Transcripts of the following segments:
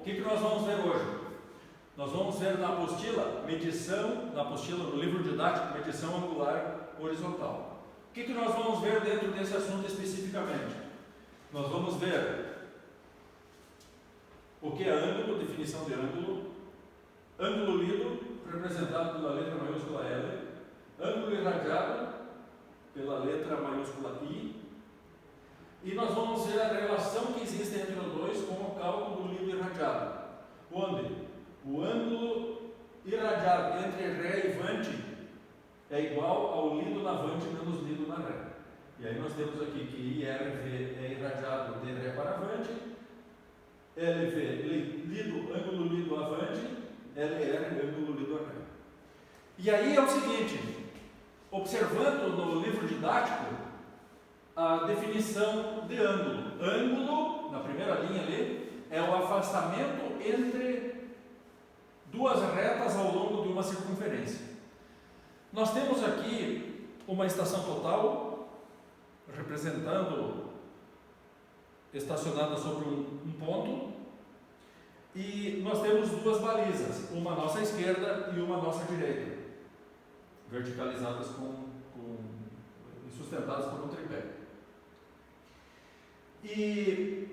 o que nós vamos ver hoje? Nós vamos ver na apostila, no livro didático, medição angular horizontal. O que nós vamos ver dentro desse assunto especificamente? Nós vamos ver o que é ângulo, definição de ângulo, ângulo lido, representado pela letra maiúscula L, ângulo irradiado, pela letra maiúscula I, e nós vamos ver a relação que existe entre os dois com o cálculo do lido irradiado, onde o ângulo irradiado entre Ré e Vante é igual ao lido na Vante menos lido na Ré. E aí nós temos aqui que IRV é irradiado de Ré para Vante, LV, ângulo lido a Vante, LR, ângulo lido a Ré. E aí é o seguinte, observando no livro didático a definição de ângulo. Ângulo, na primeira linha ali, é o afastamento entre duas retas ao longo de uma circunferência. Nós temos aqui uma estação total, estacionada sobre um ponto, e nós temos duas balizas, uma à nossa esquerda e uma à nossa direita, verticalizadas e sustentadas por um tripé. E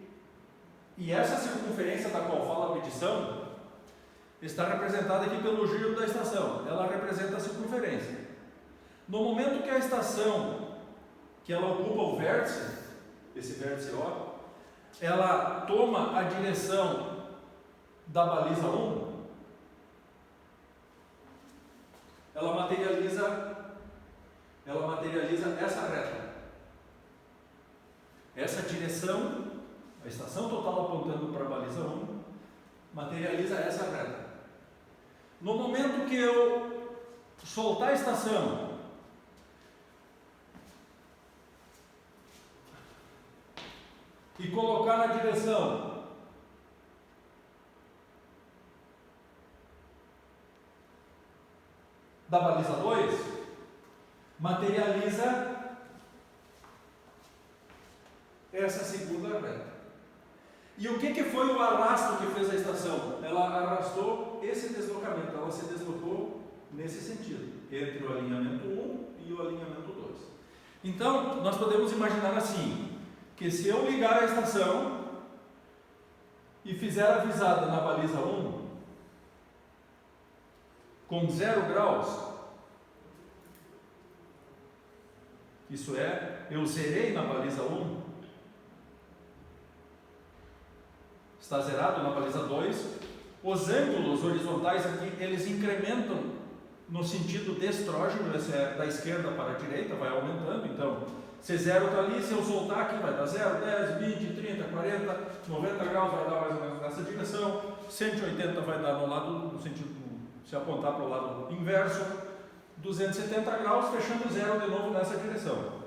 essa circunferência da qual fala a medição está representada aqui pelo giro da estação. Ela representa a circunferência. No momento que a estação, que ela ocupa o vértice, esse vértice O, ela toma a direção da baliza 1, ela materializa essa reta. Essa direção, a estação total apontando para a baliza 1, materializa essa reta. No momento que eu soltar a estação e colocar na direção da baliza 2, materializa essa segunda reta. E o que foi o arrasto que fez a estação? Ela arrastou esse deslocamento, ela se deslocou nesse sentido, entre o alinhamento 1 e o alinhamento 2. Então, nós podemos imaginar assim, que se eu ligar a estação e fizer a visada na baliza 1, com 0 graus, isso é, eu zerei na baliza 1, está zerado na baliza 2, os ângulos horizontais aqui, eles incrementam no sentido destrógeno, esse é da esquerda para a direita, vai aumentando, então, se 0 está ali, se eu soltar aqui vai dar 0, 10, 20, 30, 40, 90 graus vai dar mais ou menos nessa direção, 180 vai dar no lado, no sentido, se apontar para o lado inverso, 270 graus, fechando 0 de novo nessa direção.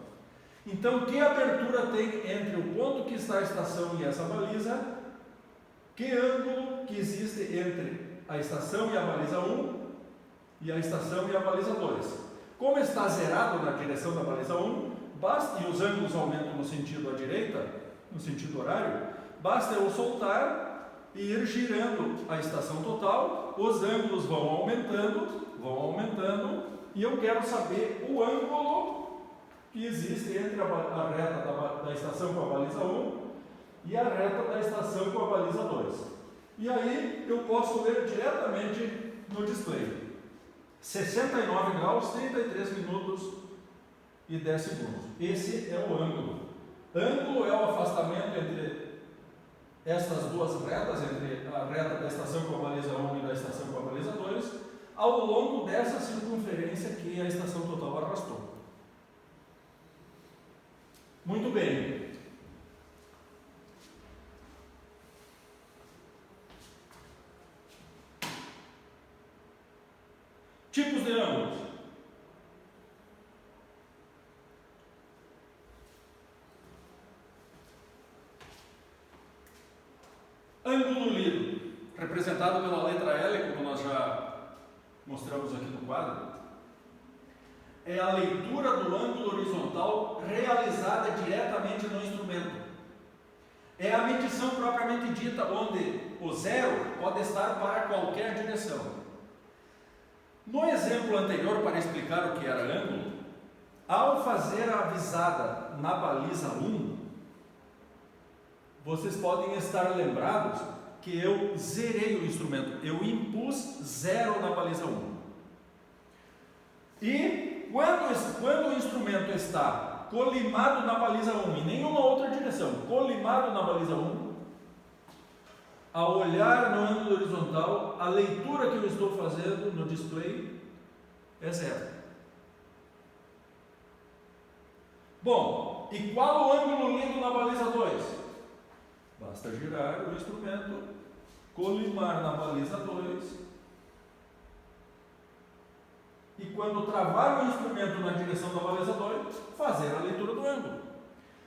Então, que abertura tem entre o ponto que está a estação e essa baliza? Que ângulo que existe entre a estação e a baliza 1 e a estação e a baliza 2? Como está zerado na direção da baliza 1, basta, e os ângulos aumentam no sentido à direita, no sentido horário, basta eu soltar e ir girando a estação total, os ângulos vão aumentando, e eu quero saber o ângulo que existe entre a reta da estação com a baliza 1 e a reta da estação com a baliza 2. E aí eu posso ler diretamente no display. 69 graus, 33 minutos e 10 segundos. Esse é o ângulo. Ângulo é o afastamento entre estas duas retas, entre a reta da estação com a baliza 1 e da estação com a baliza 2, ao longo dessa circunferência que a estação total arrastou. Muito bem. Tipos de ângulos. Ângulo lido, representado pela letra L, como nós já mostramos aqui no quadro, é a leitura do ângulo horizontal realizada diretamente no instrumento. É a medição propriamente dita, onde o zero pode estar para qualquer direção. No exemplo anterior, para explicar o que era ângulo, ao fazer a visada na baliza 1, vocês podem estar lembrados que eu zerei o instrumento, eu impus 0 na baliza 1. E quando o instrumento está colimado na baliza 1, em nenhuma outra direção, colimado na baliza 1, ao olhar no ângulo horizontal, a leitura que eu estou fazendo no display é 0. Bom, e qual o ângulo lido na baliza 2? Basta girar o instrumento, colimar na baliza 2, e quando travar o instrumento na direção da baliza 2, fazer a leitura do ângulo.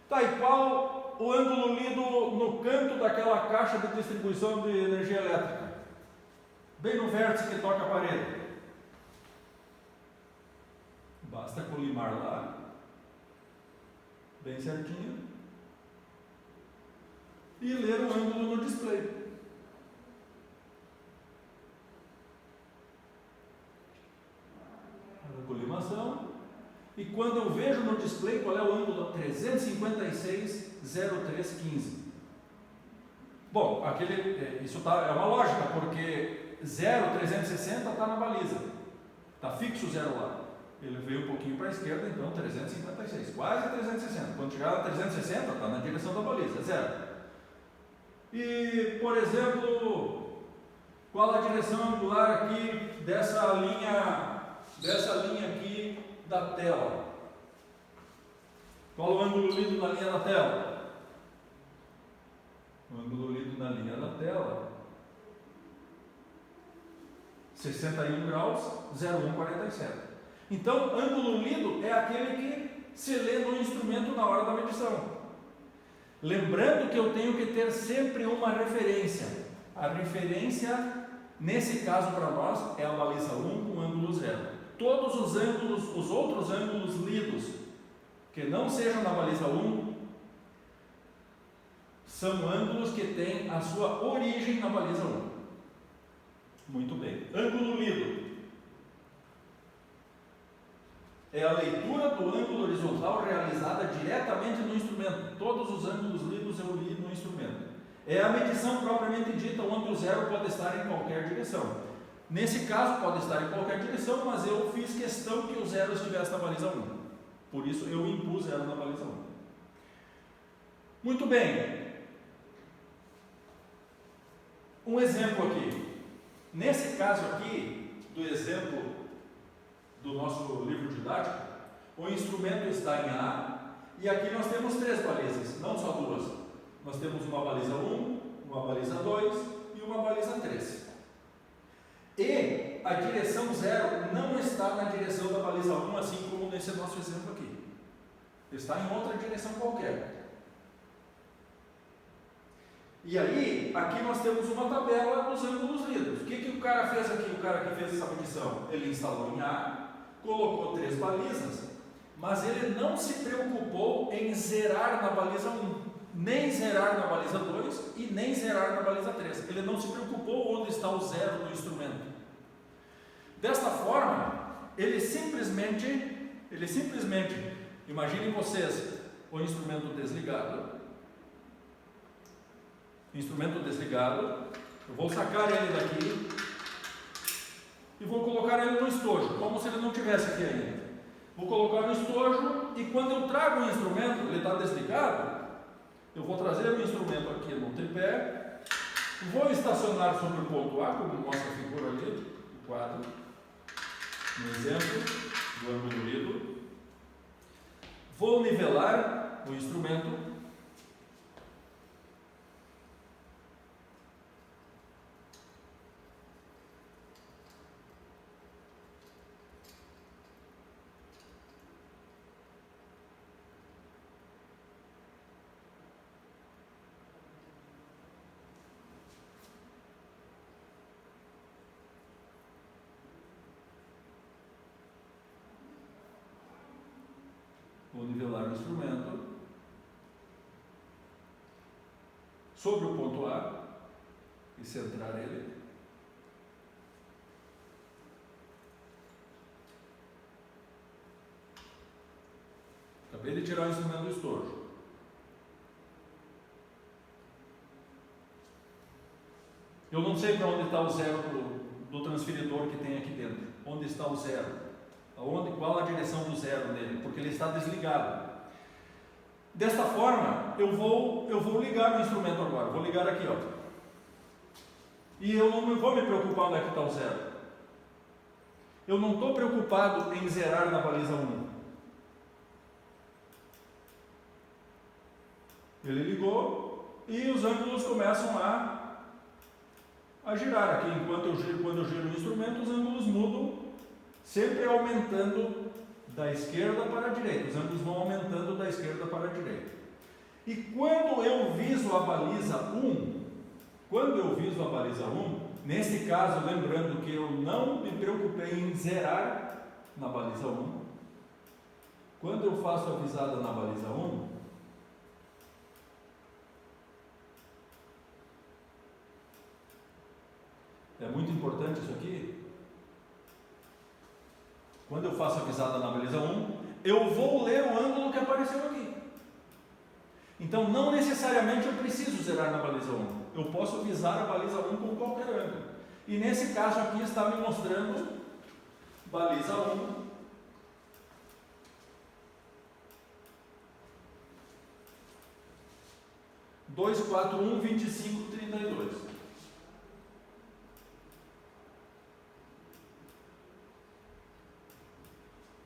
Tá, e qual o ângulo lido no canto daquela caixa de distribuição de energia elétrica? Bem no vértice que toca a parede. Basta colimar lá, bem certinho, e ler o ângulo no display. A colimação. E quando eu vejo no display qual é o ângulo, 356,0315. Bom, isso é uma lógica, porque 0,360 está na baliza. Está fixo o 0 lá. Ele veio um pouquinho para a esquerda, então 356, quase 360. Quando chegar a 360, está na direção da baliza, 0. E, por exemplo, qual a direção angular aqui dessa linha aqui da tela? Qual o ângulo lido na linha da tela? O ângulo lido na linha da tela, 61 graus, 0,147. Então, ângulo lido é aquele que se lê no instrumento na hora da medição. Lembrando que eu tenho que ter sempre uma referência. A referência, nesse caso para nós, é a baliza 1 com ângulo 0. Todos os ângulos, os outros ângulos lidos, que não sejam na baliza 1, são ângulos que têm a sua origem na baliza 1. Muito bem. Ângulo lido é a leitura do ângulo horizontal realizada diretamente no instrumento. Todos os ângulos lidos eu li no instrumento. É a medição propriamente dita, o ângulo 0 pode estar em qualquer direção. Nesse caso pode estar em qualquer direção, mas eu fiz questão que o 0 estivesse na baliza 1. Por isso eu impus 0 na baliza 1. Muito bem. Um exemplo aqui. Nesse caso aqui, do exemplo do nosso livro didático, o instrumento está em A, e aqui nós temos 3 balizas, não só 2. Nós temos uma baliza 1, uma baliza 2 e uma baliza 3. E a direção 0 não está na direção da baliza 1, assim como nesse nosso exemplo aqui. Está em outra direção qualquer. E aí, aqui nós temos uma tabela dos ângulos lidos. O que o cara fez aqui, o cara que fez essa medição? Ele instalou em A, colocou 3 balizas, mas ele não se preocupou em zerar na baliza 1, nem zerar na baliza 2 e nem zerar na baliza 3. Ele não se preocupou onde está o 0 do instrumento. Desta forma, ele simplesmente, imaginem vocês, o instrumento desligado, eu vou sacar ele daqui e vou colocar ele no estojo, como se ele não tivesse aqui ainda. Vou colocar no estojo e quando eu trago o instrumento, ele está desligado, eu vou trazer o instrumento aqui no tripé, vou estacionar sobre o ponto A, como mostra a figura ali, o quadro, no exemplo do ângulo lido. Vou nivelar o instrumento. Vou nivelar o instrumento sobre o ponto A. e centrar ele. Acabei de tirar o instrumento do estojo. Eu não sei para onde está o zero do transferidor que tem aqui dentro. Onde está o zero? Qual a direção do zero nele? Porque ele está desligado. Desta forma, eu vou ligar o instrumento agora. Vou ligar aqui, ó. E eu não vou me preocupar onde é que está o zero. Eu não estou preocupado em zerar na baliza 1. Ele ligou e os ângulos começam a girar aqui. Quando eu giro o instrumento, os ângulos mudam, sempre aumentando da esquerda para a direita. Os ângulos vão aumentando da esquerda para a direita. E quando eu viso a baliza 1, nesse caso, lembrando que eu não me preocupei em zerar na baliza 1, quando eu faço a visada na baliza 1, é muito importante isso aqui. Quando eu faço a visada na baliza 1, eu vou ler o ângulo que apareceu aqui. Então, não necessariamente eu preciso zerar na baliza 1. Eu posso visar a baliza 1 com qualquer ângulo. E nesse caso aqui está me mostrando baliza 1. Dois, 4, 1, 25, 32.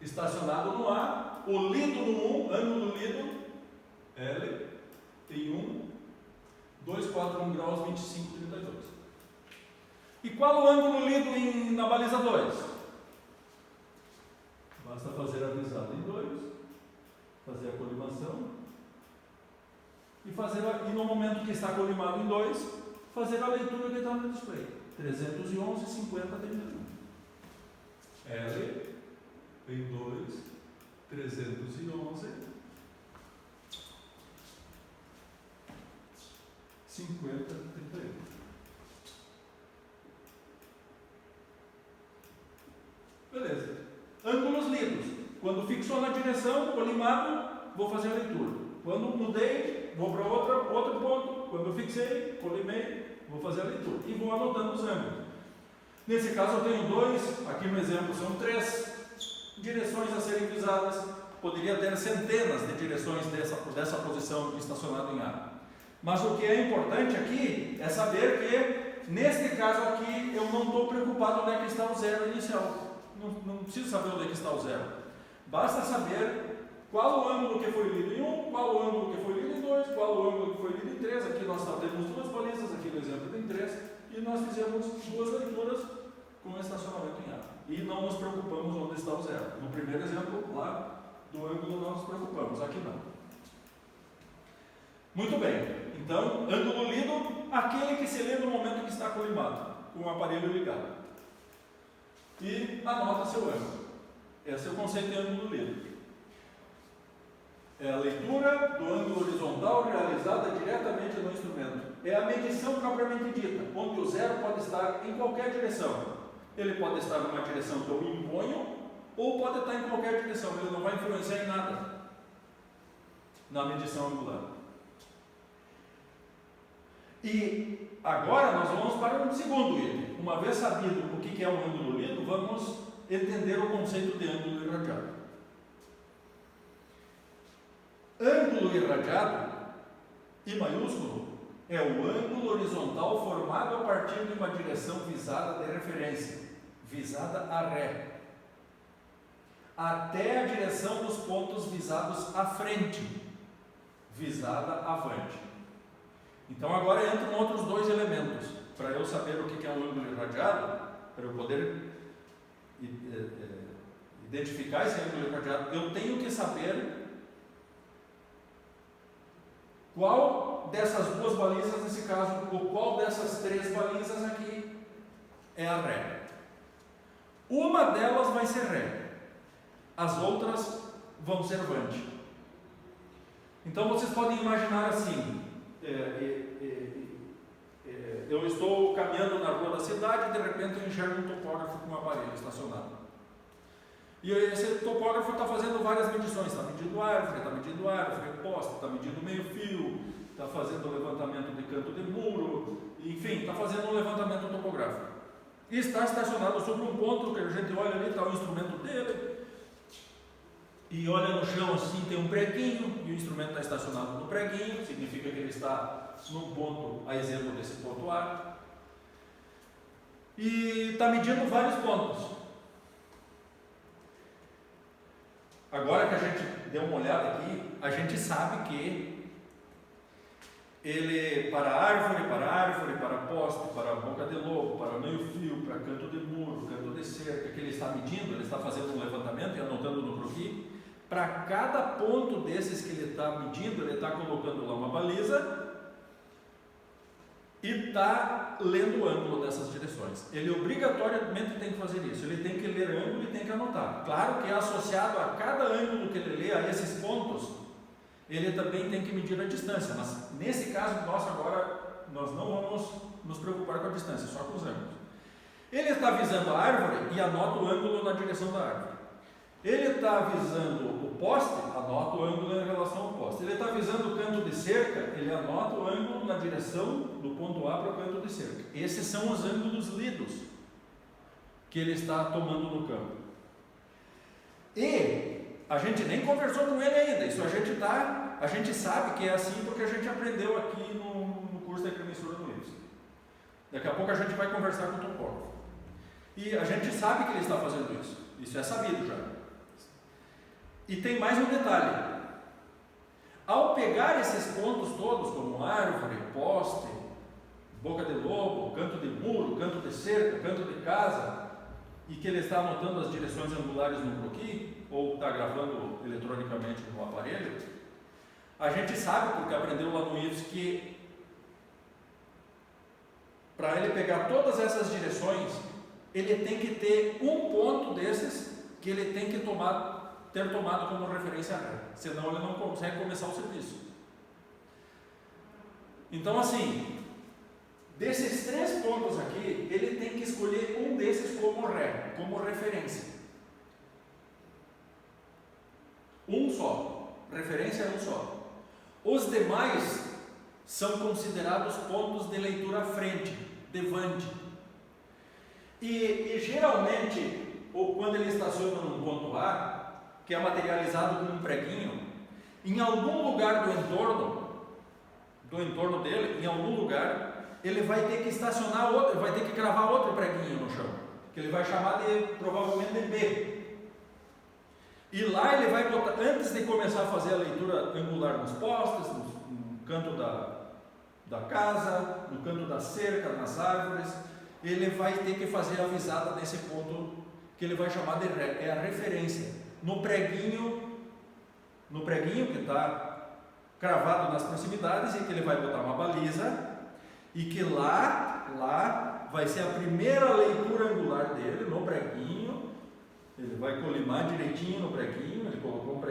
Estacionado no A, o lido no 1, ângulo lido, L, em 1, 2, 4, 1 graus, 25, 32. E qual o ângulo lido na baliza 2? Basta fazer a visada em 2, fazer a colimação, e no momento que está colimado em 2, fazer a leitura que está no display. 311, 50, 31. L em 2, 311, 50, 31. Beleza. Ângulos lidos. Quando fixou na direção, colimado, vou fazer a leitura. Quando mudei, vou para outro ponto. Quando eu fixei, colimei, vou fazer a leitura. E vou anotando os ângulos. Nesse caso eu tenho 2, aqui no exemplo são 3 direções a serem visadas. Poderia ter centenas de direções dessa posição estacionado em A. Mas o que é importante aqui é saber que, neste caso aqui, eu não estou preocupado onde é que está o zero inicial. Não preciso saber onde é que está o zero. Basta saber qual o ângulo que foi lido em 1, qual o ângulo que foi lido em 2, qual o ângulo que foi lido em 3. Aqui nós temos 2 balizas, aqui no exemplo tem 3, e nós fizemos 2 leituras com estacionamento em A. E não nos preocupamos onde está o zero. No primeiro exemplo, lá do ângulo, nós nos preocupamos, aqui não. Muito bem, então, ângulo lido, aquele que se lê no momento que está colimado, com o aparelho ligado. E anota seu ângulo. Esse é o conceito de ângulo lido. É a leitura do ângulo horizontal realizada diretamente no instrumento. É a medição propriamente dita, onde o zero pode estar em qualquer direção. Ele pode estar numa direção que eu imponho, ou pode estar em qualquer direção. Ele não vai influenciar em nada na medição angular. E agora nós vamos para um segundo item. Uma vez sabido o que é um ângulo lido, vamos entender o conceito de ângulo irradiado. Ângulo irradiado, I maiúsculo, é o ângulo horizontal formado a partir de uma direção visada de referência, visada a ré, até a direção dos pontos visados à frente, visada avante. Então agora entram outros 2 elementos. Para eu saber o que é um ângulo irradiado, para eu poder identificar esse ângulo irradiado, eu tenho que saber qual dessas 2 balizas, nesse caso, ou qual dessas 3 balizas aqui é a ré. Uma delas vai ser ré, as outras vão ser vante. Então vocês podem imaginar assim, eu estou caminhando na rua da cidade e de repente eu enxergo um topógrafo com um aparelho estacionado. E esse topógrafo está fazendo várias medições, está medindo árvore, poste, está medindo meio fio, está fazendo levantamento de canto de muro, enfim, está fazendo um levantamento topográfico. E está estacionado sobre um ponto que a gente olha ali, está o instrumento dele, e olha no chão assim, tem um preguinho, e o instrumento está estacionado no preguinho, significa que ele está num ponto, a exemplo desse ponto A, e está medindo vários pontos. Agora que a gente deu uma olhada aqui, a gente sabe que ele, para árvore, para poste, para boca de lobo, para meio fio, para canto de muro, canto de cerca, que ele está medindo, ele está fazendo um levantamento e anotando no croquis. Para cada ponto desses que ele está medindo, ele está colocando lá uma baliza e está lendo o ângulo dessas direções. Ele obrigatoriamente tem que fazer isso, ele tem que ler ângulo e tem que anotar. Claro que associado a cada ângulo que ele lê, a esses pontos, ele também tem que medir a distância, mas nesse caso nosso agora, nós não vamos nos preocupar com a distância, só com os ângulos. Ele está visando a árvore e anota o ângulo na direção da árvore. Ele está visando o poste, anota o ângulo em relação ao poste. Ele está visando o canto de cerca, ele anota o ângulo na direção do ponto A para o canto de cerca. Esses são os ângulos lidos que ele está tomando no campo. E a gente nem conversou com ele ainda, isso a gente sabe que é assim porque a gente aprendeu aqui no curso da agrimensura no IFSC. Daqui a pouco a gente vai conversar com o topógrafo. E a gente sabe que ele está fazendo isso é sabido já. E tem mais um detalhe: ao pegar esses pontos todos, como árvore, poste, boca de lobo, canto de muro, canto de cerca, canto de casa, e que ele está anotando as direções angulares no croquis, ou está gravando eletronicamente no aparelho, a gente sabe, porque aprendeu lá no IFSC, que para ele pegar todas essas direções, ele tem que ter um ponto desses que ele tem que ter tomado como referência ré, senão ele não consegue começar o serviço. Então, assim, desses 3 pontos aqui, ele tem que escolher um desses como ré, como referência. Um só, referência é um só. Os demais são considerados pontos de leitura frente, devante. E geralmente, ou quando ele estaciona num ponto A, que é materializado com um preguinho, em algum lugar do entorno dele, em algum lugar, ele vai ter que estacionar outro, ele vai ter que gravar outro preguinho no chão, que ele vai chamar de, provavelmente, de B. E lá ele vai botar, antes de começar a fazer a leitura angular nos postes, no canto da casa, no canto da cerca, nas árvores, ele vai ter que fazer a visada nesse ponto que ele vai chamar de ré, é a referência. No preguinho que está cravado nas proximidades, e que ele vai botar uma baliza, e que lá vai ser a primeira leitura angular dele, no preguinho. Ele vai colimar direitinho no preguinho, ele colocou um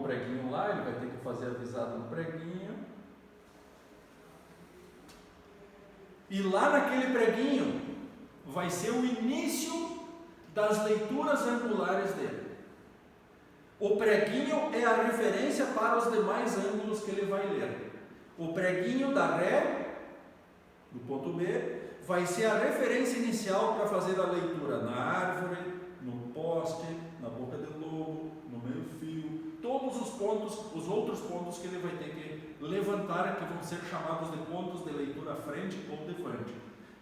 preguinho lá, ele vai ter que fazer a visada no preguinho. E lá naquele preguinho vai ser o início das leituras angulares dele. O preguinho é a referência para os demais ângulos que ele vai ler. O preguinho da ré, do ponto B, vai ser a referência inicial para fazer a leitura na árvore, no poste, na boca de lobo, no meio fio, todos os pontos, os outros pontos que ele vai ter que levantar, que vão ser chamados de pontos de leitura frente ou devante.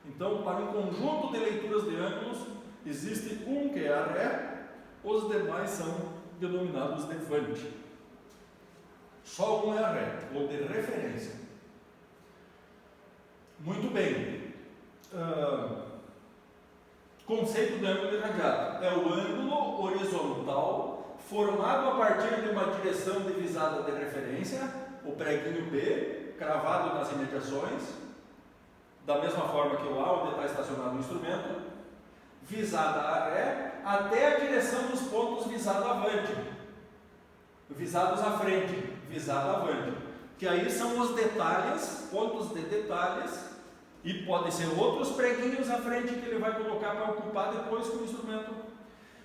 Então, para um conjunto de leituras de ângulos, existe um que é a ré, os demais são denominados devante. Só um é a ré, ou de referência. Muito bem. Conceito de ângulo irradiado é o ângulo horizontal formado a partir de uma direção de visada de referência, o preguinho B, cravado nas imediações, da mesma forma que o A, onde está estacionado o instrumento, visada a ré, até a direção dos pontos visados à frente, que aí são os detalhes, pontos de detalhes, e podem ser outros preguinhos à frente que ele vai colocar para ocupar depois com o instrumento,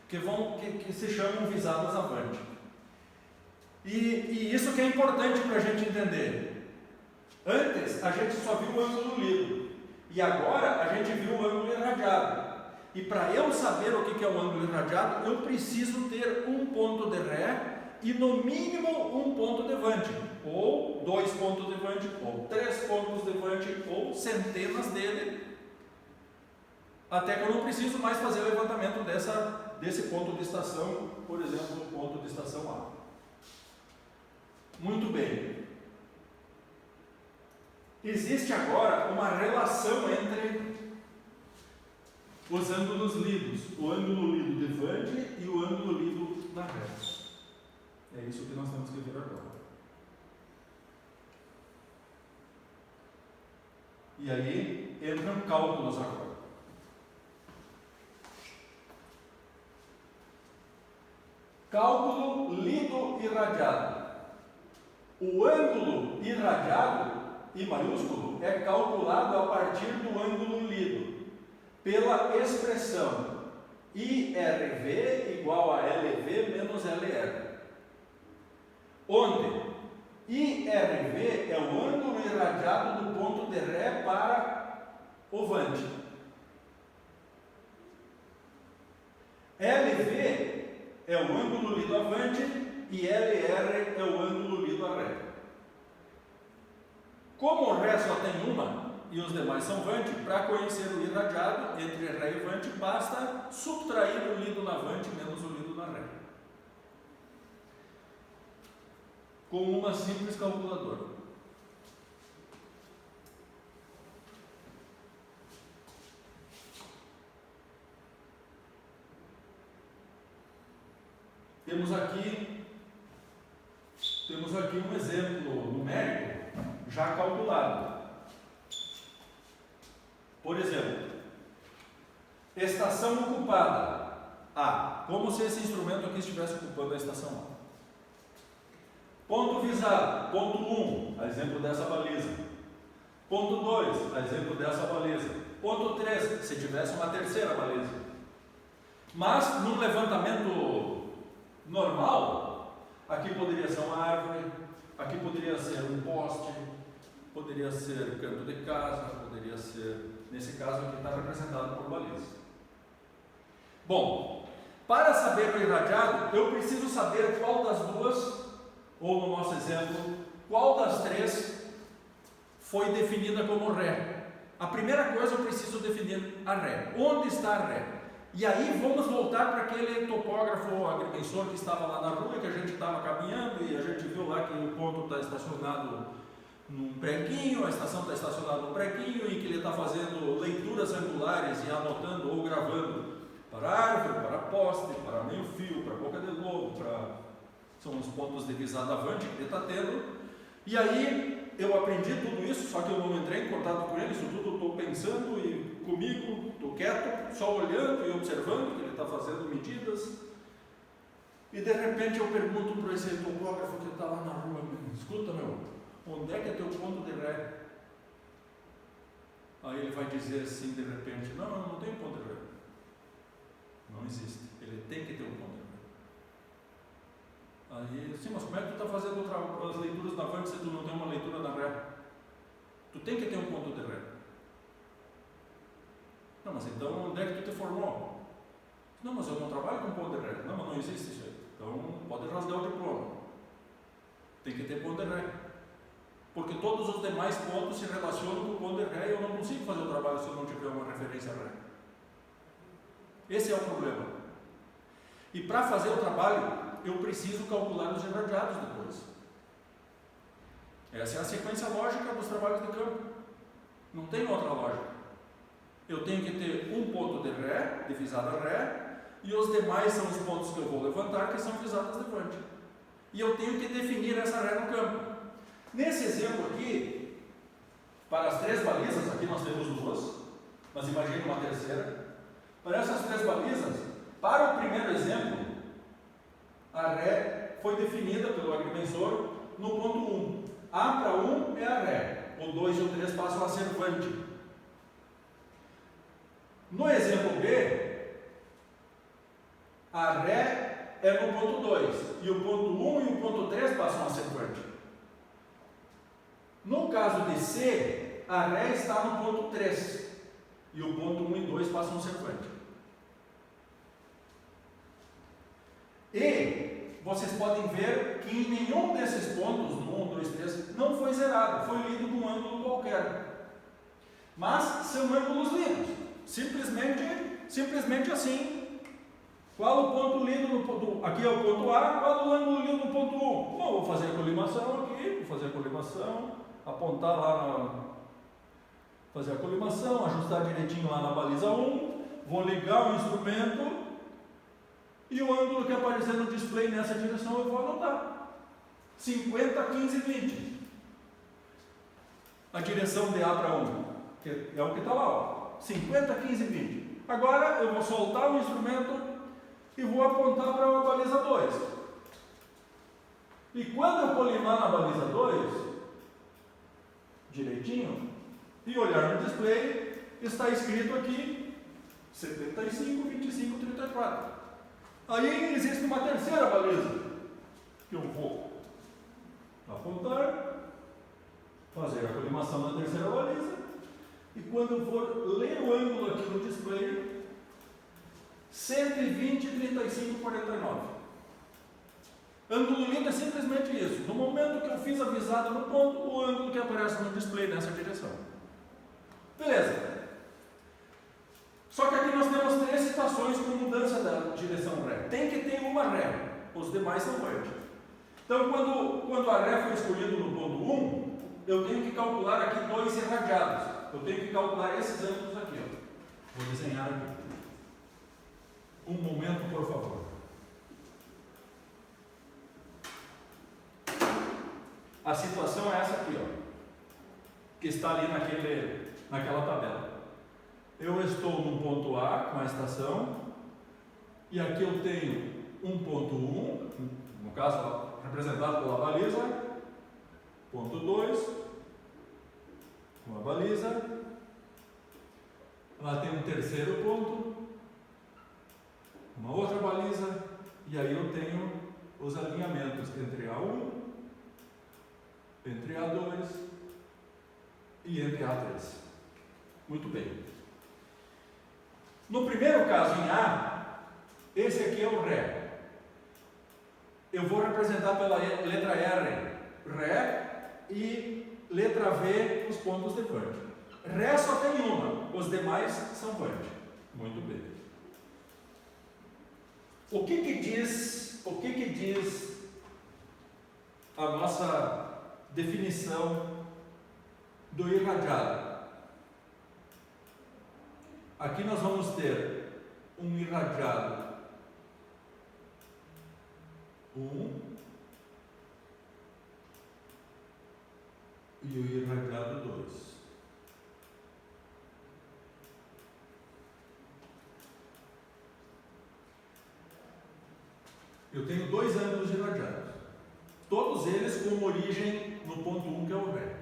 que se chamam visadas avante. E isso que é importante para a gente entender. Antes a gente só viu o ângulo lido, e agora a gente viu o ângulo irradiado. E para eu saber o que é o ângulo irradiado, eu preciso ter um ponto de Ré e no mínimo um ponto de Vante, ou 2 pontos de Vante, ou 3 pontos de Vante, ou centenas dele, até que eu não preciso mais fazer o levantamento desse ponto de estação, por exemplo, o ponto de estação A. Muito bem. Existe agora uma relação entre os ângulos lidos, o ângulo lido de Vante e o ângulo lido na Ré. É isso que nós temos que ver agora. E aí entram cálculos agora. Cálculo lido irradiado. O ângulo irradiado, I maiúsculo, é calculado a partir do ângulo lido, pela expressão IRV igual a LV menos LR, onde IRV é o ângulo irradiado do ponto de Ré para o Vante. LV é o ângulo lido a Vante e LR é o ângulo lido a Ré. Como o Ré só tem uma e os demais são Vante, para conhecer o irradiado entre Ré e Vante, basta subtrair o lido na Vante menos o lido na Ré, com uma simples calculadora. Temos aqui um exemplo numérico já calculado. Por exemplo, estação ocupada A, como se esse instrumento aqui estivesse ocupando a estação A. Ponto visado, ponto 1, a exemplo dessa baliza. Ponto 2, a exemplo dessa baliza. Ponto 3, se tivesse uma terceira baliza. Mas, num levantamento normal, aqui poderia ser uma árvore, aqui poderia ser um poste, poderia ser canto de casa, poderia ser, nesse caso aqui está representado por baliza. Bom, para saber o irradiado, eu preciso saber qual das duas, ou no nosso exemplo, qual das três foi definida como Ré. A primeira coisa eu preciso definir a Ré. Onde está a Ré? E aí vamos voltar para aquele topógrafo agrimensor que estava lá na rua, que a gente estava caminhando e a gente viu lá que o ponto está estacionado num preguinho, a estação está estacionada num preguinho e que ele está fazendo leituras angulares e anotando ou gravando para árvore, para poste, para meio fio, para boca de lobo, são os pontos de visada avante que ele está tendo. E aí eu aprendi tudo isso, só que eu não entrei em contato com ele, isso tudo eu estou pensando e comigo, estou quieto, só olhando e observando que ele está fazendo medidas. E de repente eu pergunto para esse topógrafo que está lá na rua: escuta, meu, onde é que é teu ponto de Ré? Aí ele vai dizer assim de repente: não tem ponto de Ré. Não existe, ele tem que ter um ponto de Ré. Aí, sim, mas como é que tu está fazendo as leituras na Vante se tu não tem uma leitura na Ré? Tu tem que ter um ponto de Ré. Não, mas então onde é que tu te formou? Não, mas eu não trabalho com ponto de Ré. Não, mas não existe isso aí. Então pode rasgar o diploma. Tem que ter ponto de Ré. Porque todos os demais pontos se relacionam com o ponto de Ré e eu não consigo fazer o trabalho se eu não tiver uma referência Ré. Esse é o problema. E para fazer o trabalho, eu preciso calcular os irradiados depois. Essa é a sequência lógica dos trabalhos de campo. Não tem outra lógica. Eu tenho que ter um ponto de Ré, de visada Ré, e os demais são os pontos que eu vou levantar, que são visadas de Vante. E eu tenho que definir essa Ré no campo. Nesse exemplo aqui, para as três balizas, aqui nós temos duas, mas imagine uma terceira. Para essas três balizas, para o primeiro exemplo, a Ré foi definida pelo agrimensor no ponto 1. A para 1 é a Ré, o 2 e o 3 passam a ser Vant. No exemplo B, a Ré é no ponto 2, e o ponto 1 e o ponto 3 passam a ser Vant. No caso de C, a Ré está no ponto 3, e o ponto 1 e 2 passam a ser Vant. E vocês podem ver que em nenhum desses pontos, no 1, 2, 3, não foi zerado, foi lido num ângulo qualquer. Mas são ângulos lidos, simplesmente assim. Qual o ponto lido no ponto? Aqui é o ponto A, qual o ângulo lido no ponto 1? Bom, vou fazer a colimação aqui, apontar lá fazer a colimação, ajustar direitinho lá na baliza 1, vou ligar o instrumento. E o ângulo que aparecer no display nessa direção eu vou anotar. 50, 15, 20. A direção de A para 1, que é o que está lá, ó. 50, 15, 20. Agora eu vou soltar o instrumento e vou apontar para a baliza 2. E quando eu colimar na baliza 2, direitinho, e olhar no display, está escrito aqui 75, 25, 34. Aí existe uma terceira baliza, que eu vou apontar, fazer a colimação na terceira baliza, e quando eu for ler o ângulo aqui no display, 120, 35, 49. Ângulo lido é simplesmente isso. No momento que eu fiz a visada no ponto, o ângulo que aparece no display nessa direção. Beleza. Só que aqui nós temos 3 situações com mudança da direção Ré. Tem que ter uma Ré, os demais são Vant. Então, quando a Ré foi escolhido no ponto 1, eu tenho que calcular aqui 2 irradiados. Eu tenho que calcular esses ângulos aqui. Ó. Vou desenhar aqui. Um momento, por favor. A situação é essa aqui, ó, que está ali naquela tabela. Eu estou no ponto A com a estação, e aqui eu tenho um ponto 1, no caso representado pela baliza, ponto 2, com a baliza, lá tem um terceiro ponto, uma outra baliza, e aí eu tenho os alinhamentos entre A1, entre A2 e entre A3. Muito bem. No primeiro caso, em A, esse aqui é o Ré. Eu vou representar pela letra R, Ré, e letra V, os pontos de Vant. Ré só tem uma, os demais são Vant. Muito bem. O que diz a nossa definição do irradiado? Aqui nós vamos ter um irradiado 1 e o irradiado 2. Eu tenho 2 ângulos irradiados, todos eles com origem no ponto 1, que é o Ré.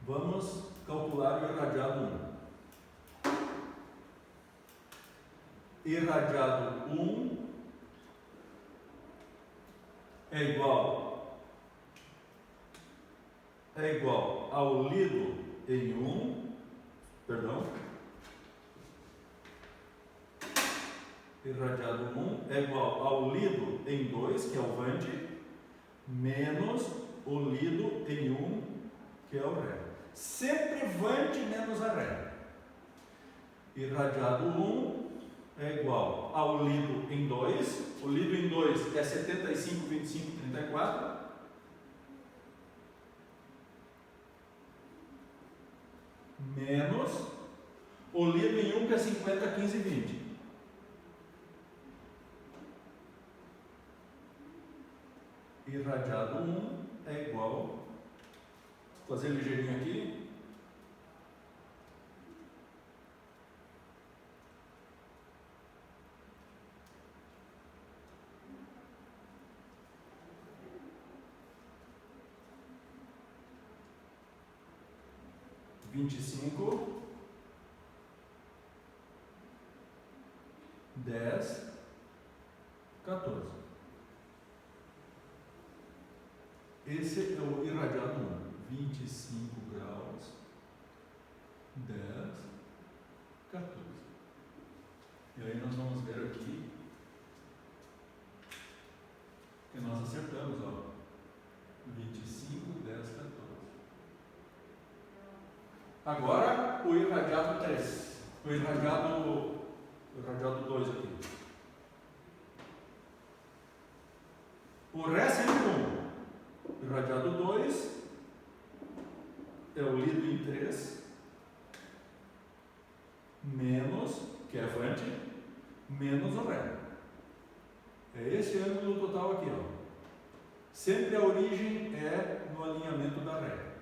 Vamos calcular o irradiado 1. Irradiado 1 é igual ao lido em 1, irradiado 1 é igual ao lido em 2, que é o Vant, menos o lido em 1, que é o Ré. Sempre Vant menos a Ré. Irradiado 1 é igual ao lido em 2. O lido em 2 é 75, 25, 34. Menos o lido em 1, que é 50, 15, 20. Irradiado 1 é igual, vou fazer ligeirinho aqui, 25, 10, 14. Esse é o irradiado 1. 25 graus, 10, 14. E aí nós vamos ver aqui que nós acertamos, ó. 25, 10, 14. Agora o irradiado 3. O irradiado 2 aqui. O Ré sempre 1. O irradiado 2 é o lido em 3 menos, que é avante, menos o Ré. É esse ângulo total aqui, ó. Sempre a origem é no alinhamento da Ré.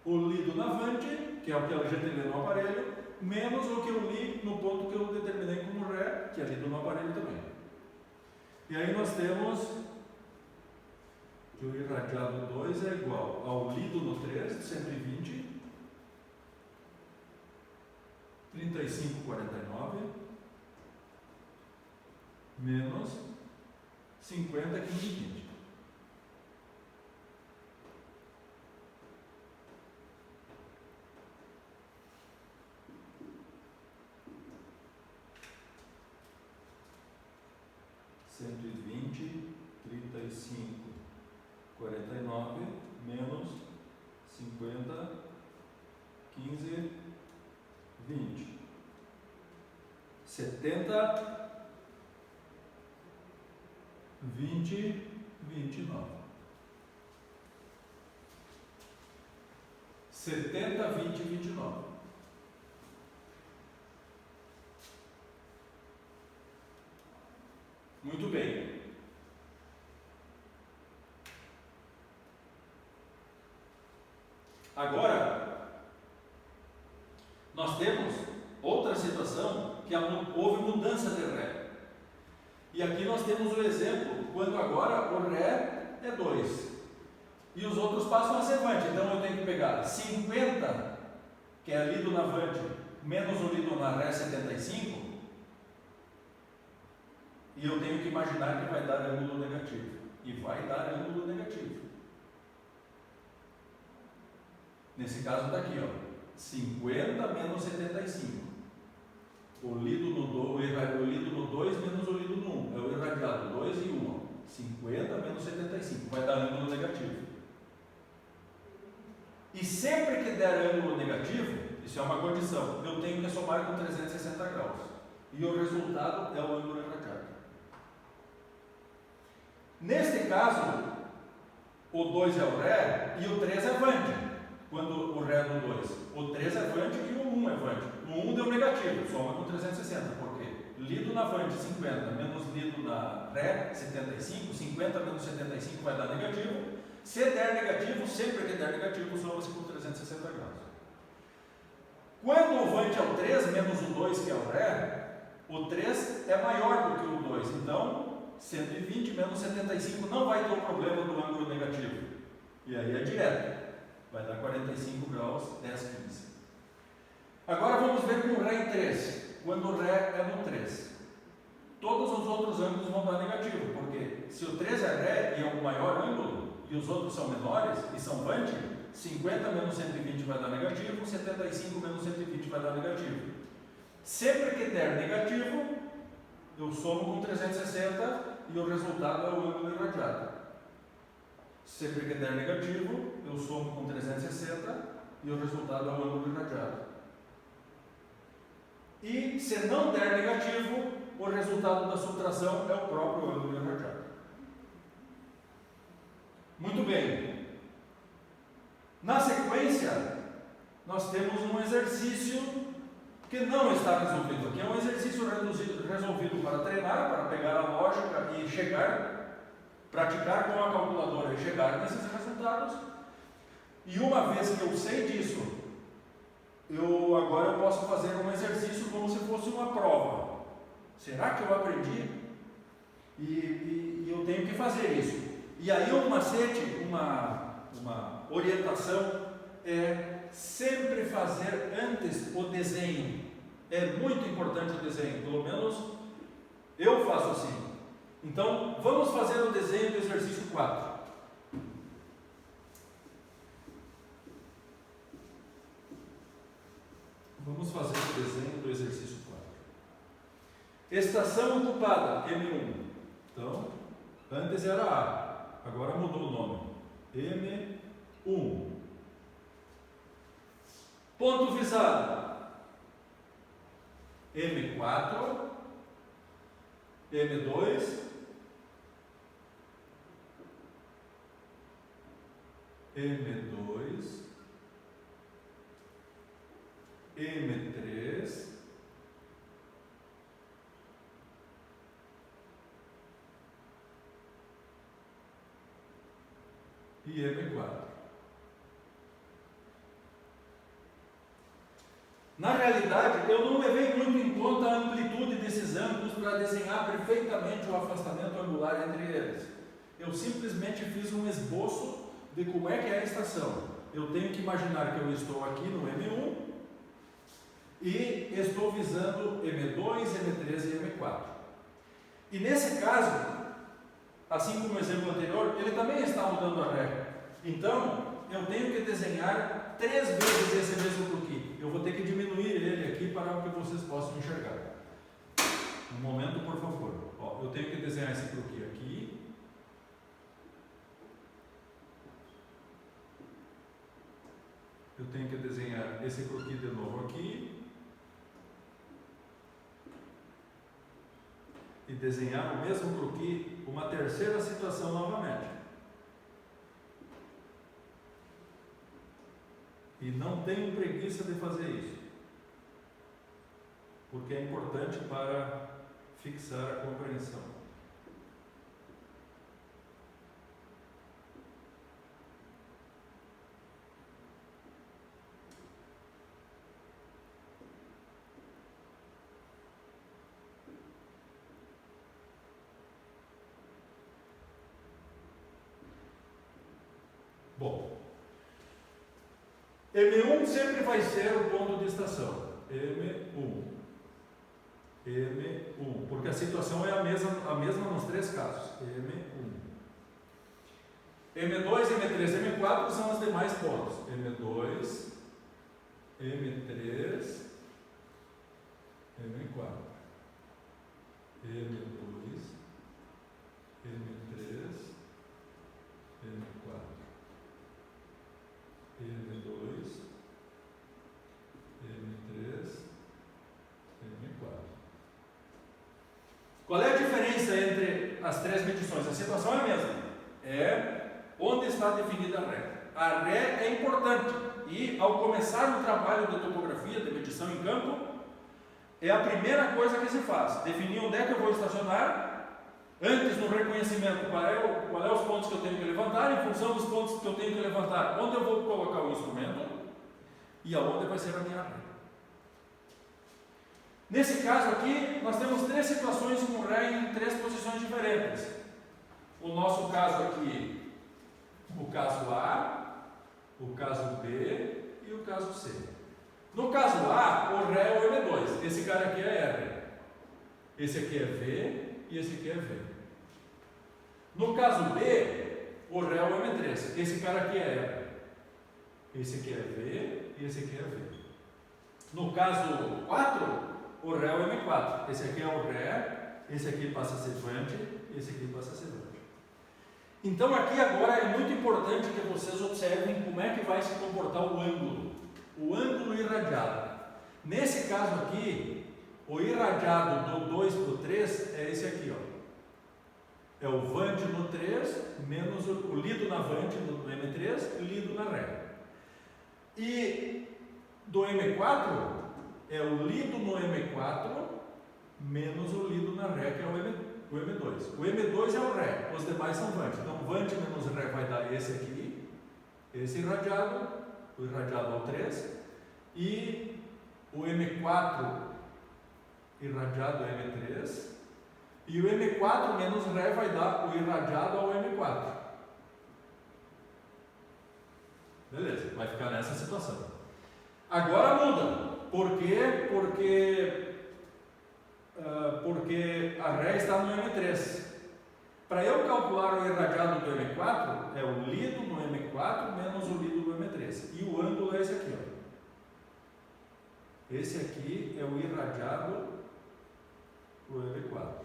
O lido na avante, que é o que a gente lê no aparelho, menos o que eu li no ponto que eu determinei como Ré, que é lido no aparelho também. E aí nós temos que o irradiado 2 é igual ao lido no 3, de 120, 35,49, menos 50, 15, 20. Cento e vinte, 35, 49, menos 50, 15, 20. 70, 20, 29. 70, 20, 29. Muito bem. Agora, nós temos outra situação que houve mudança de Ré. E aqui nós temos o exemplo quando agora o Ré é 2 e os outros passam a ser avante. Então eu tenho que pegar 50, que é lido na avante, menos o lido na Ré 75, e eu tenho que imaginar que vai dar ângulo negativo. E vai dar ângulo negativo. Nesse caso está aqui, ó, 50 menos 75. O lido no 2 menos o lido no 1. É o irradiado 2 e 1. Ó. 50 menos 75. Vai dar ângulo negativo. E sempre que der ângulo negativo, isso é uma condição, eu tenho que somar com 360 graus. E o resultado é o ângulo irradiado. Neste caso, o 2 é o Ré e o 3 é avante. Quando o Ré é no 2. O 3 é avante e o 1 é avante. O 1 deu negativo, soma com 360. Por quê? Lido na avante 50 menos lido na Ré 75. 50 menos 75 vai dar negativo. Se der negativo, sempre que der negativo, soma-se com 360 graus. Quando o avante é o 3 menos o 2, que é o Ré, o 3 é maior do que o 2. Então, 120 menos 75 não vai ter o problema do ângulo negativo. E aí é direto. Vai dar 45 graus, 10, 15. Agora vamos ver com o Ré em 3. Quando o Ré é no 3. Todos os outros ângulos vão dar negativo, porque se o 3 é Ré e é o maior ângulo, e os outros são menores e são avante, 50 menos 120 vai dar negativo, 75 menos 120 vai dar negativo. Sempre que der negativo, eu somo com 360 e o resultado é o ângulo irradiado. Sempre que der negativo, eu somo com 360 e o resultado é o ângulo irradiado. E se não der negativo, o resultado da subtração é o próprio ângulo irradiado. Muito bem. Na sequência, nós temos um exercício que não está resolvido. Aqui é um exercício resolvido para treinar, para pegar a lógica e praticar com a calculadora e chegar nesses resultados. E uma vez que eu sei disso, agora eu posso fazer um exercício como se fosse uma prova. Será que eu aprendi? E eu tenho que fazer isso. E aí um macete, uma orientação é sempre fazer antes o desenho. É muito importante o desenho, pelo menos eu faço assim. Então, vamos fazer o desenho do exercício 4. Vamos fazer o desenho do exercício 4. Estação ocupada, M1. Então, antes era A, agora mudou o nome. M1. Ponto visado, M4, M2, M2, M3, e M4. Na realidade, eu não levei muito em conta a amplitude desses ângulos para desenhar perfeitamente o afastamento angular entre eles. Eu simplesmente fiz um esboço de como é que é a estação. Eu tenho que imaginar que eu estou aqui no M1 e estou visando M2, M3 e M4. E nesse caso, assim como o exemplo anterior, ele também está mudando a ré. Então, eu tenho que desenhar 3 vezes esse mesmo croquis. Eu vou ter que diminuir ele aqui para que vocês possam enxergar. Um momento, por favor. Ó, eu tenho que desenhar esse croquis aqui. Eu tenho que desenhar esse croquis de novo aqui. E desenhar o mesmo croquis, uma terceira situação novamente. E não tenho preguiça de fazer isso, porque é importante para fixar a compreensão. Bom, M1 sempre vai ser o ponto de estação. M1. M1. Porque a situação é a mesma nos 3 casos. M1. M2, M3, M4 são os demais pontos. M2, M3, M4. M2, M3, M4. M2, M3, M4. Qual é a diferença entre as 3 medições? A situação é a mesma. É onde está definida a ré. A ré é importante e, ao começar o trabalho de topografia, de medição em campo, é a primeira coisa que se faz. Definir onde é que eu vou estacionar. Antes, no reconhecimento, qual é os pontos que eu tenho que levantar, em função dos pontos que eu tenho que levantar, onde eu vou colocar o instrumento e aonde vai ser a minha ré. Nesse caso aqui, nós temos 3 situações com ré em 3 posições diferentes. O nosso caso aqui, o caso A, o caso B e o caso C. No caso A, o ré é o M2, esse cara aqui é R, esse aqui é V e esse aqui é V. No caso B, o ré é o M3, esse cara aqui é R, esse aqui é V e esse aqui é V. No caso 4, o ré é o M4, esse aqui é o ré, esse aqui passa a ser vante e esse aqui passa a ser vante. Então aqui agora é muito importante que vocês observem como é que vai se comportar o ângulo irradiado. Nesse caso aqui, o irradiado do 2 para o 3 é esse aqui, ó. É o vante no 3 menos o lido na vante no M3 e lido na ré. E do M4 é o lido no M4 menos o lido na ré, que é o M2. O M2 é o ré, os demais são vante. Então, vante menos ré vai dar esse aqui, esse irradiado, o irradiado ao 3, e o M4 irradiado ao M3, e o M4 menos ré vai dar o irradiado ao M4. Beleza, vai ficar nessa situação. Agora muda. Por quê? Porque a ré está no M3. Para eu calcular o irradiado do M4, é o lido no M4 menos o lido no M3. E o ângulo é esse aqui, ó. Esse aqui é o irradiado do M4.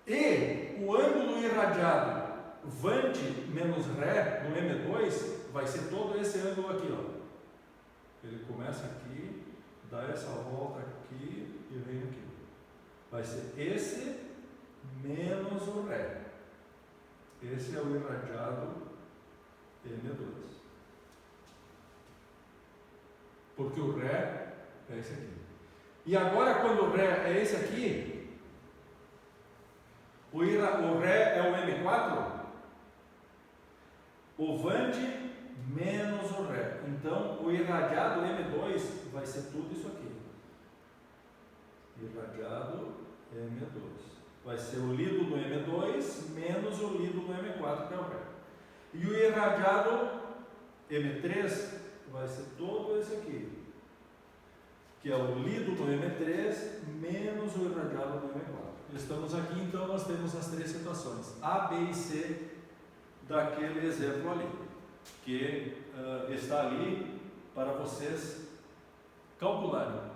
E o ângulo irradiado vante menos ré no M2 vai ser todo esse ângulo aqui, ó. Ele começa aqui, dá essa volta aqui e vem aqui. Vai ser esse menos o ré. Esse é o irradiado M2. Porque o ré é esse aqui. E agora, quando o ré é esse aqui, o ré é o M4, o vante menos o ré. Então, o irradiado M2 vai ser tudo isso aqui. Irradiado M2. Vai ser o lido do M2 menos o lido do M4, que é o ré. E o irradiado M3 vai ser todo esse aqui, que é o lido do M3 menos o irradiado do M4. Estamos aqui, então nós temos as três situações, A, B e C, daquele exemplo ali, que está ali para vocês calcularem.